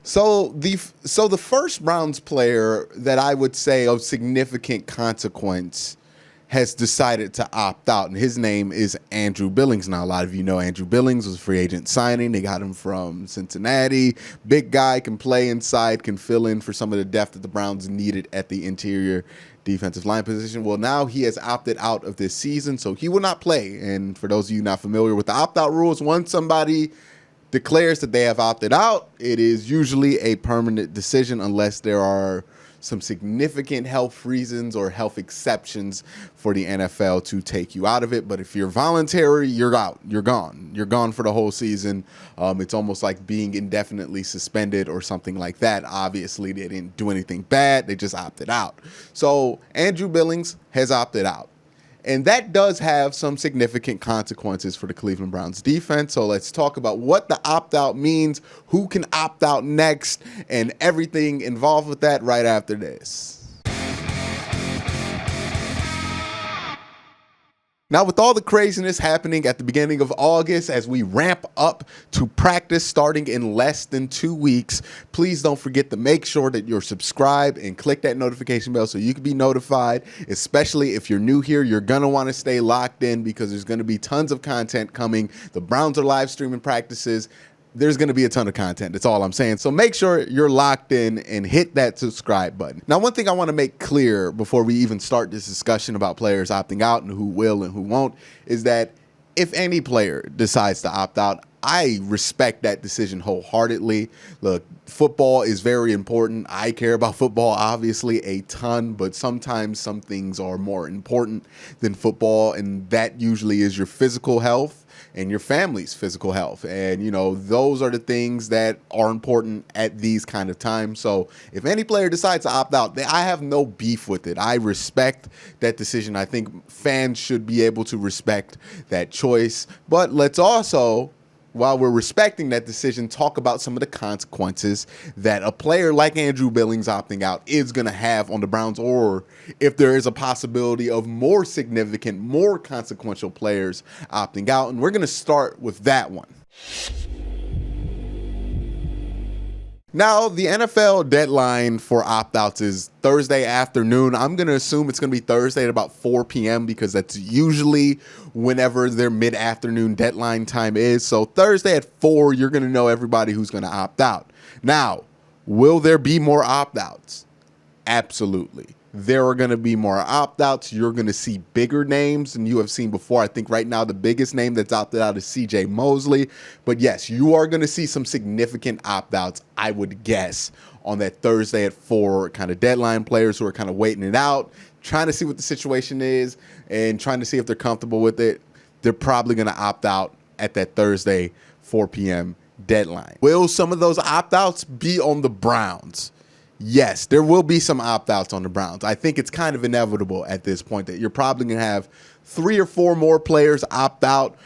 So the first Browns player that I would say of significant consequence has decided to opt out, and his name is Andrew Billings. Now, a lot of you know Andrew Billings was a free agent signing. They got him from Cincinnati. Big guy, can play inside, can fill in for some of the depth that the Browns needed at the interior defensive line position. Well, now he has opted out of this season, so he will not play. And for those of you not familiar with the opt-out rules, once somebody declares that they have opted out, it is usually a permanent decision unless there are some significant health reasons or health exceptions for the NFL to take you out of it. But if you're voluntary, you're out. You're gone. You're gone for the whole season. It's almost like being indefinitely suspended or something like that. Obviously, they didn't do anything bad. They just opted out. So Andrew Billings has opted out. And that does have some significant consequences for the Cleveland Browns defense. So let's talk about what the opt-out means, who can opt out next, and everything involved with that right after this. Now, with all the craziness happening at the beginning of August as we ramp up to practice starting in less than 2 weeks, please don't forget to make sure that you're subscribed and click that notification bell so you can be notified, especially if you're new here. You're going to want to stay locked in because there's going to be tons of content coming. The Browns are live streaming practices. There's going to be a ton of content. That's all I'm saying. So make sure you're locked in and hit that subscribe button. Now, one thing I want to make clear before we even start this discussion about players opting out and who will and who won't is that if any player decides to opt out, I respect that decision wholeheartedly. Look, football is very important. I care about football, obviously, a ton, but sometimes some things are more important than football, and that usually is your physical health and your family's physical health. And, you know, those are the things that are important at these kind of times. So if any player decides to opt out, I have no beef with it. I respect that decision. I think fans should be able to respect that choice. But let's also, while we're respecting that decision, talk about some of the consequences that a player like Andrew Billings opting out is going to have on the Browns, or if there is a possibility of more significant, more consequential players opting out. And we're going to start with that one. Now, the NFL deadline for opt-outs is Thursday afternoon. I'm going to assume it's going to be Thursday at about 4 p.m. because that's usually whenever their mid-afternoon deadline time is. So Thursday at 4, you're going to know everybody who's going to opt out. Now, will there be more opt-outs? Absolutely. There are going to be more opt-outs. You're going to see bigger names than you have seen before. I think right now the biggest name that's opted out is C.J. Mosley. But yes, you are going to see some significant opt-outs, I would guess, on that Thursday at 4 kind of deadline. Players who are kind of waiting it out, trying to see what the situation is, and trying to see if they're comfortable with it. They're probably going to opt out at that Thursday 4 p.m. deadline. Will some of those opt-outs be on the Browns? Yes, there will be some opt-outs on the Browns. I think it's kind of inevitable at this point that you're probably going to have 3 or 4 more players opt out.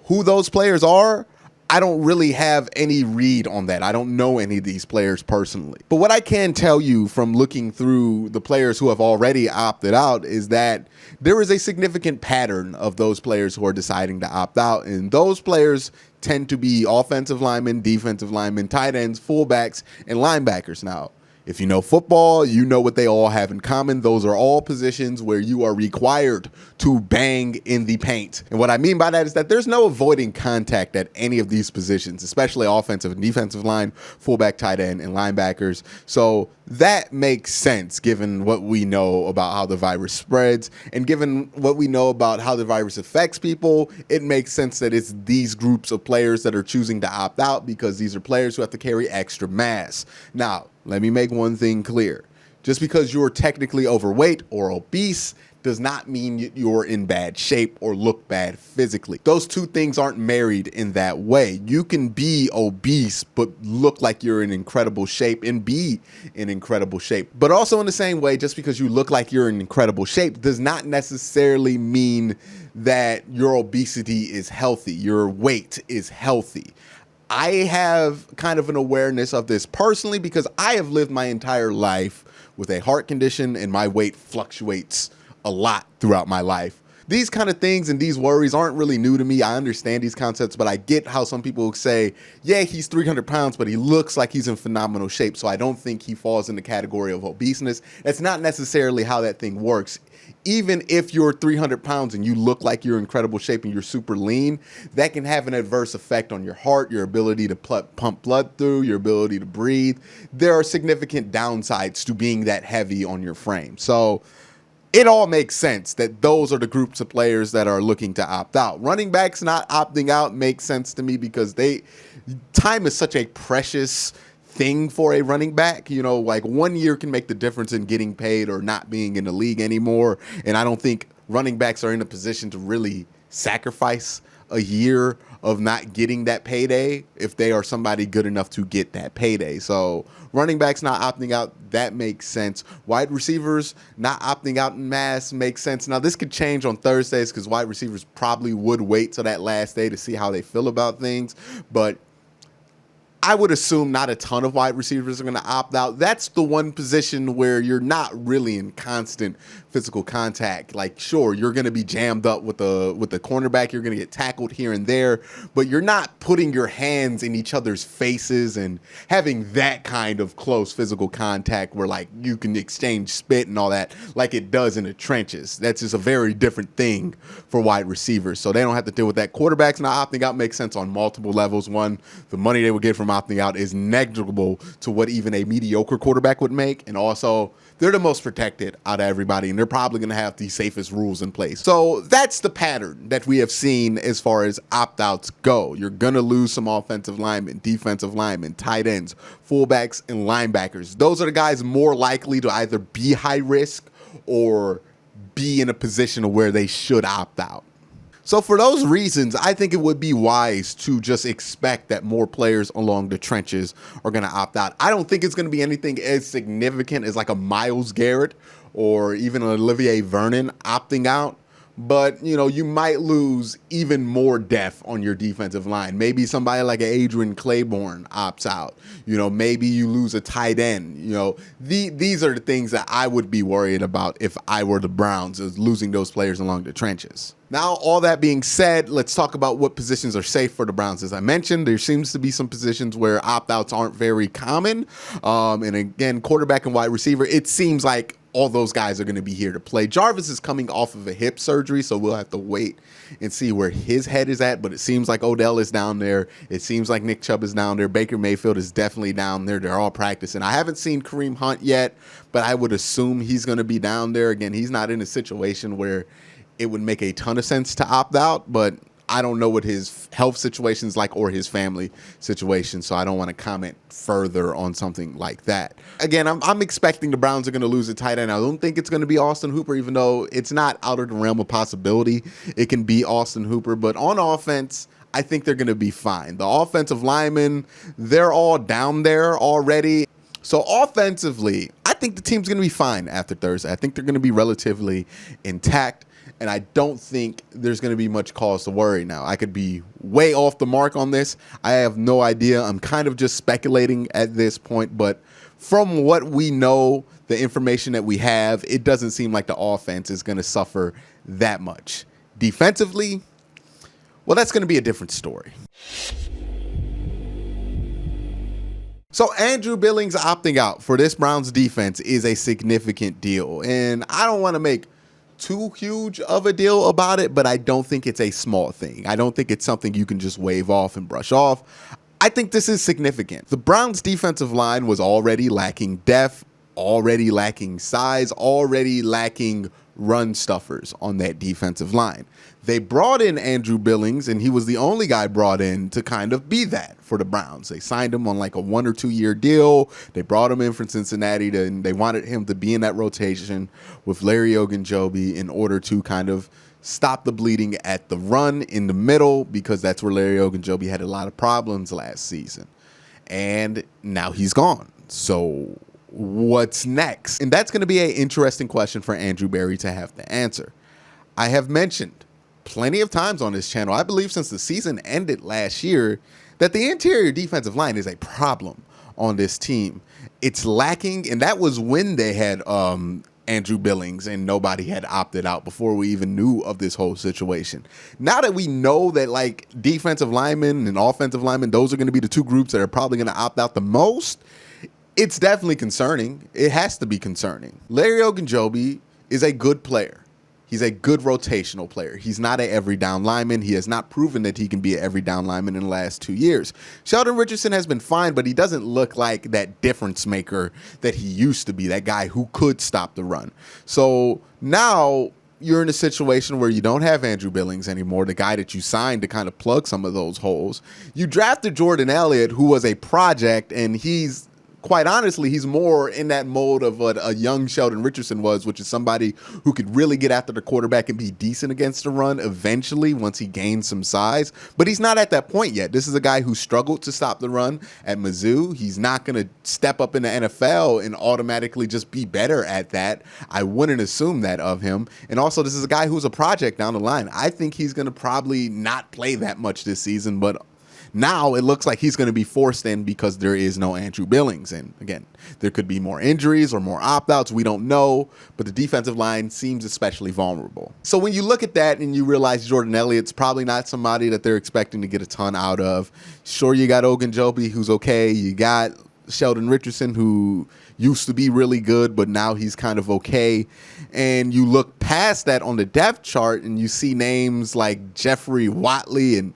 Who those players are, I don't really have any read on that. I don't know any of these players personally. But what I can tell you from looking through the players who have already opted out is that there is a significant pattern of those players who are deciding to opt out. And those players tend to be offensive linemen, defensive linemen, tight ends, fullbacks, and linebackers. Now, if you know football, you know what they all have in common. Those are all positions where you are required to bang in the paint. And what I mean by that is that there's no avoiding contact at any of these positions, especially offensive and defensive line, fullback, tight end, and linebackers. So that makes sense given what we know about how the virus spreads and given what we know about how the virus affects people. It makes sense that it's these groups of players that are choosing to opt out because these are players who have to carry extra mass. Now, let me make one thing clear. Just because you're technically overweight or obese does not mean you're in bad shape or look bad physically. Those two things aren't married in that way. You can be obese but look like you're in incredible shape and be in incredible shape. But also in the same way, just because you look like you're in incredible shape does not necessarily mean that your obesity is healthy, your weight is healthy. I have kind of an awareness of this personally because I have lived my entire life with a heart condition and my weight fluctuates a lot throughout my life. these kind of things and these worries aren't really new to me. I understand these concepts, but I get how some people say, yeah, he's 300 pounds, but he looks like he's in phenomenal shape. So I don't think he falls in the category of obeseness. That's not necessarily how that thing works. Even if you're 300 pounds and you look like you're in incredible shape and you're super lean, that can have an adverse effect on your heart, your ability to pump blood through, your ability to breathe. There are significant downsides to being that heavy on your frame. So it all makes sense that those are the groups of players that are looking to opt out. Running backs not opting out makes sense to me because time is such a precious thing for a running back. Like 1 year can make the difference in getting paid or not being in the league anymore. And I don't think running backs are in a position to really sacrifice a year of not getting that payday if they are somebody good enough to get that payday. So running backs not opting out, that makes sense. Wide receivers not opting out in mass makes sense. Now, this could change on Thursdays because wide receivers probably would wait till that last day to see how they feel about things. But I would assume not a ton of wide receivers are going to opt out. That's the one position where you're not really in constant physical contact. Like, sure, you're going to be jammed up with the cornerback. You're going to get tackled here and there, but you're not putting your hands in each other's faces and having that kind of close physical contact where, like, you can exchange spit and all that like it does in the trenches. That's just a very different thing for wide receivers, so they don't have to deal with that. Quarterbacks not opting out makes sense on multiple levels. One, the money they would get from opting out is negligible to what even a mediocre quarterback would make, and also they're the most protected out of everybody, and they're probably going to have the safest rules in place. So that's the pattern that we have seen as far as opt-outs go. You're going to lose some offensive linemen, defensive linemen, tight ends, fullbacks, and linebackers. Those are the guys more likely to either be high risk or be in a position where they should opt out. So for those reasons, I think it would be wise to just expect that more players along the trenches are going to opt out. I don't think it's going to be anything as significant as like a Myles Garrett or even an Olivier Vernon opting out. But, you might lose even more depth on your defensive line. Maybe somebody like Adrian Claiborne opts out. Maybe you lose a tight end. These are the things that I would be worried about if I were the Browns, is losing those players along the trenches. Now, all that being said, let's talk about what positions are safe for the Browns. As I mentioned, there seems to be some positions where opt-outs aren't very common. And again, quarterback and wide receiver, it seems like all those guys are going to be here to play. Jarvis is coming off of a hip surgery, so we'll have to wait and see where his head is at. But it seems like Odell is down there. It seems like Nick Chubb is down there. Baker Mayfield is definitely down there. They're all practicing. I haven't seen Kareem Hunt yet, but I would assume he's going to be down there. Again, he's not in a situation where it would make a ton of sense to opt out, but I don't know what his health situation is like or his family situation, so I don't want to comment further on something like that. Again, I'm expecting the Browns are going to lose a tight end. I don't think it's going to be Austin Hooper, even though it's not out of the realm of possibility. It can be Austin Hooper, but on offense, I think they're going to be fine. The offensive linemen, they're all down there already. So offensively, I think the team's going to be fine after Thursday. I think they're going to be relatively intact. And I don't think there's going to be much cause to worry now. I could be way off the mark on this. I have no idea. I'm kind of just speculating at this point. But from what we know, the information that we have, it doesn't seem like the offense is going to suffer that much. Defensively, well, that's going to be a different story. So Andrew Billings opting out for this Browns defense is a significant deal. And I don't want to make too huge of a deal about it, but I don't think it's a small thing. I don't think it's something you can just wave off and brush off. I think this is significant. The Browns' defensive line was already lacking depth, already lacking size, already lacking run stuffers on that defensive line. They brought in Andrew Billings, and he was the only guy brought in to kind of be that for the Browns. They signed him on like a 1 or 2 year deal. They brought him in from Cincinnati, and they wanted him to be in that rotation with Larry Ogunjobi in order to kind of stop the bleeding at the run in the middle, because that's where Larry Ogunjobi had a lot of problems last season. And now he's gone. So what's next? And that's going to be an interesting question for Andrew Berry to have to answer. I have mentioned plenty of times on this channel, I believe since the season ended last year, that the interior defensive line is a problem on this team. It's lacking, and that was when they had Andrew Billings and nobody had opted out before we even knew of this whole situation. Now that we know that like defensive linemen and offensive linemen, those are going to be the two groups that are probably going to opt out the most, it's definitely concerning. It has to be concerning. Larry Ogunjobi is a good player. He's a good rotational player. He's not an every down lineman. He has not proven that he can be an every down lineman in the last 2 years. Sheldon Richardson has been fine, but he doesn't look like that difference maker that he used to be, that guy who could stop the run. So now you're in a situation where you don't have Andrew Billings anymore, the guy that you signed to kind of plug some of those holes. You drafted Jordan Elliott, who was a project, and quite honestly, he's more in that mode of what a young Sheldon Richardson was, which is somebody who could really get after the quarterback and be decent against the run eventually once he gains some size. But he's not at that point yet. This is a guy who struggled to stop the run at Mizzou. He's not going to step up in the NFL and automatically just be better at that. I wouldn't assume that of him. And also, this is a guy who's a project down the line. I think he's going to probably not play that much this season, but now it looks like he's going to be forced in because there is no Andrew Billings. And again, there could be more injuries or more opt-outs. We don't know, but the defensive line seems especially vulnerable. So when you look at that and you realize Jordan Elliott's probably not somebody that they're expecting to get a ton out of. Sure, you got Ogunjobi, who's okay. You got Sheldon Richardson, who used to be really good, but now he's kind of okay. And you look past that on the depth chart and you see names like Jeffrey Watley and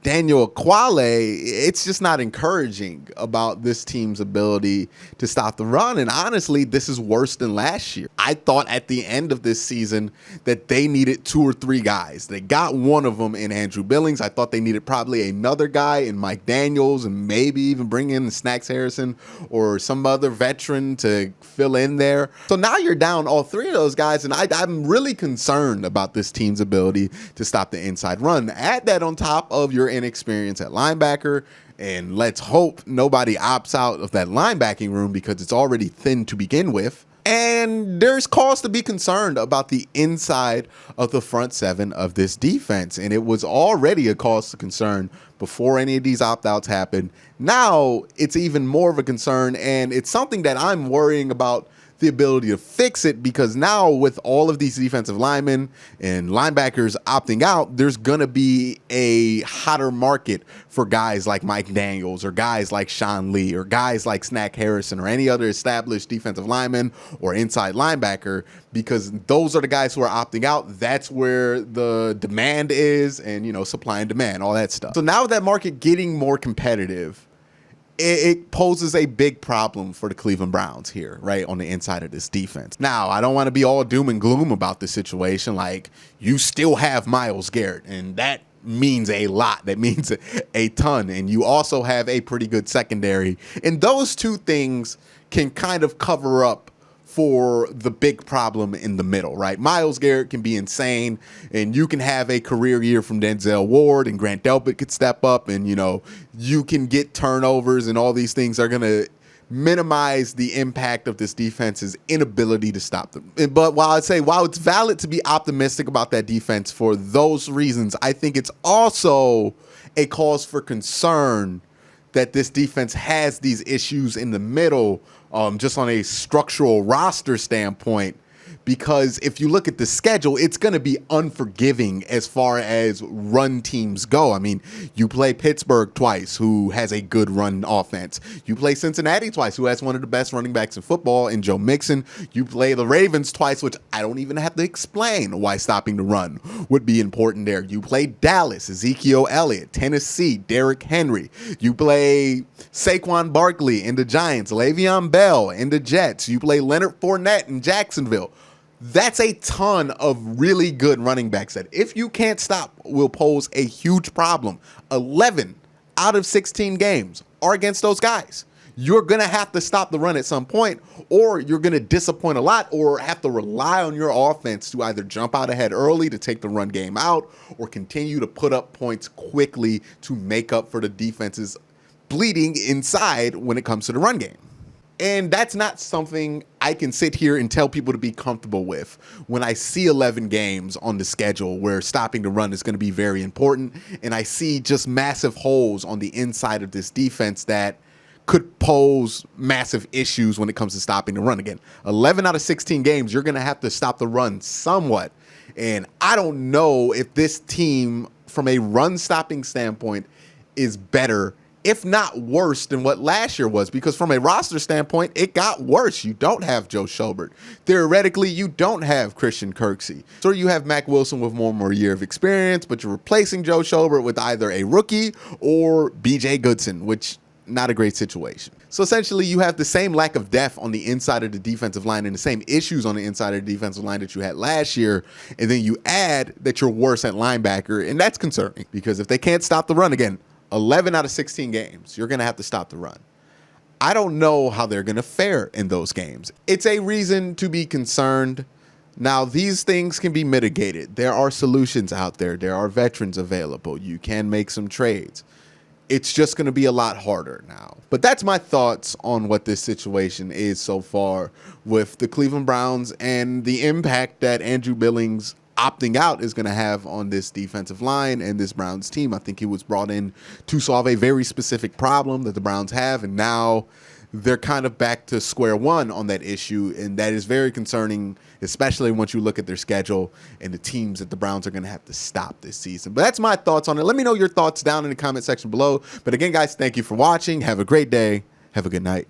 Daniel Aquale. It's just not encouraging about this team's ability to stop the run. And honestly, this is worse than last year. I thought at the end of this season that they needed 2 or 3 guys. They got one of them in Andrew Billings. I thought they needed probably another guy in Mike Daniels and maybe even bring in Snacks Harrison or some other veteran to fill in there. So now you're down all 3 of those guys, and I'm really concerned about this team's ability to stop the inside run. Add that on top of your inexperience at linebacker, and let's hope nobody opts out of that linebacking room because it's already thin to begin with. And there's cause to be concerned about the inside of the front 7 of this defense. And it was already a cause to concern before any of these opt-outs happened. Now it's even more of a concern, and it's something that I'm worrying about the ability to fix it, because now with all of these defensive linemen and linebackers opting out, there's going to be a hotter market for guys like Mike Daniels or guys like Sean Lee or guys like Snack Harrison or any other established defensive lineman or inside linebacker, because those are the guys who are opting out. That's where the demand is, and, you know, supply and demand, all that stuff. So now with that market getting more competitive, it poses a big problem for the Cleveland Browns here, right, on the inside of this defense. Now, I don't want to be all doom and gloom about the situation. Like, you still have Myles Garrett, and that means a lot. That means a ton. And you also have a pretty good secondary. And those two things can kind of cover up for the big problem in the middle, right? Myles Garrett can be insane, and you can have a career year from Denzel Ward, and Grant Delpit could step up, and, you know, you can get turnovers, and all these things are going to minimize the impact of this defense's inability to stop them. But while it's valid to be optimistic about that defense for those reasons, I think it's also a cause for concern that this defense has these issues in the middle, just on a structural roster standpoint. Because if you look at the schedule, it's going to be unforgiving as far as run teams go. I mean, you play Pittsburgh twice, who has a good run offense. You play Cincinnati twice, who has one of the best running backs in football in Joe Mixon. You play the Ravens twice, which I don't even have to explain why stopping the run would be important there. You play Dallas, Ezekiel Elliott, Tennessee, Derrick Henry. You play Saquon Barkley and the Giants, Le'Veon Bell and the Jets. You play Leonard Fournette in Jacksonville. That's a ton of really good running backs that, if you can't stop, will pose a huge problem. 11 out of 16 games are against those guys. You're going to have to stop the run at some point, or you're going to disappoint a lot, or have to rely on your offense to either jump out ahead early to take the run game out, or continue to put up points quickly to make up for the defense's bleeding inside when it comes to the run game. And that's not something I can sit here and tell people to be comfortable with when I see 11 games on the schedule where stopping the run is going to be very important. And I see just massive holes on the inside of this defense that, could pose massive issues when it comes to stopping the run. Again, 11 out of 16 games, you're going to have to stop the run somewhat. And I don't know if this team, from a run-stopping standpoint, is better, if not worse, than what last year was. Because from a roster standpoint, it got worse. You don't have Joe Schobert. Theoretically, you don't have Christian Kirksey. So you have Mack Wilson with one more year of experience, but you're replacing Joe Schobert with either a rookie or B.J. Goodson, which not a great situation. So essentially, you have the same lack of depth on the inside of the defensive line and the same issues on the inside of the defensive line that you had last year. And then you add that you're worse at linebacker. And that's concerning because if they can't stop the run, again, 11 out of 16 games, you're going to have to stop the run. I don't know how they're going to fare in those games. It's a reason to be concerned. Now, these things can be mitigated. There are solutions out there. There are veterans available. You can make some trades. It's just going to be a lot harder now. But that's my thoughts on what this situation is so far with the Cleveland Browns and the impact that Andrew Billings opting out is going to have on this defensive line and this Browns team. I think he was brought in to solve a very specific problem that the Browns have, and now they're kind of back to square one on that issue, and that is very concerning, especially once you look at their schedule and the teams that the Browns are going to have to stop this season. But that's my thoughts on it. Let me know your thoughts down in the comment section below. But again, guys, thank you for watching. Have a great day. Have a good night.